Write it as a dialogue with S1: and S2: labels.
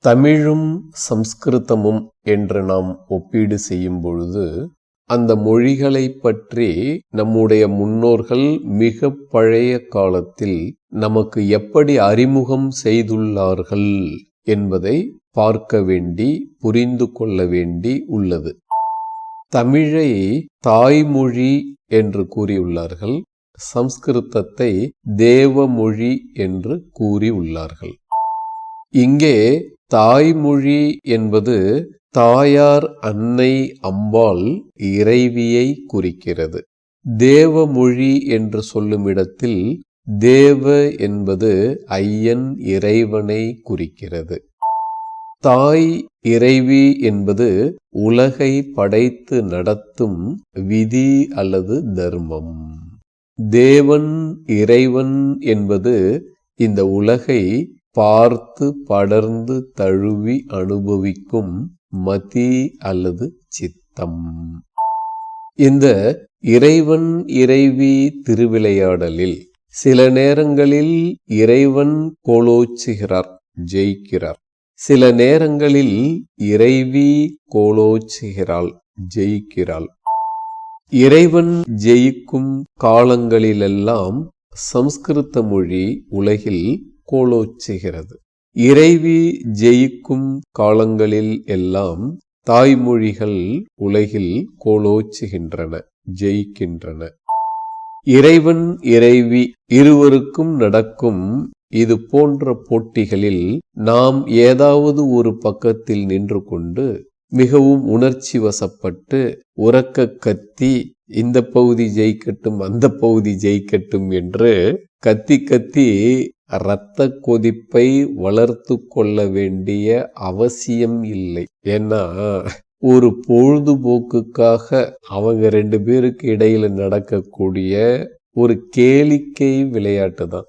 S1: தமிழும் சம்ஸ்கிருதமும் என்று நாம் ஒப்பீடு செய்யும் பொழுது அந்த மொழிகளை பற்றி நம்முடைய முன்னோர்கள் மிக பழைய காலத்தில் நமக்கு எப்படி அறிமுகம் செய்துள்ளார்கள் என்பதை பார்க்க வேண்டி புரிந்து கொள்ள வேண்டி உள்ளது. தமிழை தாய்மொழி என்று கூறியுள்ளார்கள், சம்ஸ்கிருதத்தை தேவமொழி என்று கூறியுள்ளார்கள். இங்கே தாய்மொழி என்பது தாயார் அன்னை அம்பாள் இறைவியை குறிக்கிறது. தேவமொழி என்று சொல்லும் இடத்தில் தேவ என்பது ஐயன் இறைவனை குறிக்கிறது. தாய் இறைவி என்பது உலகை படைத்து நடத்தும் விதி அல்லது தர்மம். தேவன் இறைவன் என்பது இந்த உலகை பார்த்து படர்ந்து தழுவி அனுபவிக்கும் மதி அல்லது சித்தம். இந்த இறைவன் இறைவி திருவிளையாடலில் சில நேரங்களில் இறைவன் கோலோச்சுகிறார், ஜெயிக்கிறார். சில நேரங்களில் இறைவி கோலோச்சுகிறாள், ஜெயிக்கிறாள். இறைவன் ஜெயிக்கும் காலங்களிலெல்லாம் சம்ஸ்கிருத மொழி உலகில் கோலோச்சுகிறது. இறைவி ஜெயிக்கும் காலங்களில் எல்லாம் தாய்மொழிகள் உலகில் கோலோச்சுகின்றன, ஜெயிக்கின்றன. இறைவன் இறைவி இருவருக்கும் நடக்கும் இது போன்ற போட்டிகளில் நாம் ஏதாவது ஒரு பக்கத்தில் நின்று கொண்டு மிகவும் உணர்ச்சி வசப்பட்டு உரக்க கத்தி இந்த பகுதி ஜெயிக்கட்டும் அந்த பகுதி ஜெயிக்கட்டும் என்று கத்தி கத்தி இரத்த கொதிப்பை வளர்த்து கொள்ள வேண்டிய அவசியம் இல்லை. ஏன்னா ஒரு பொழுதுபோக்குக்காக அவங்க ரெண்டு பேருக்கு இடையில நடக்கக்கூடிய ஒரு கேளிக்கை விளையாட்டு தான்.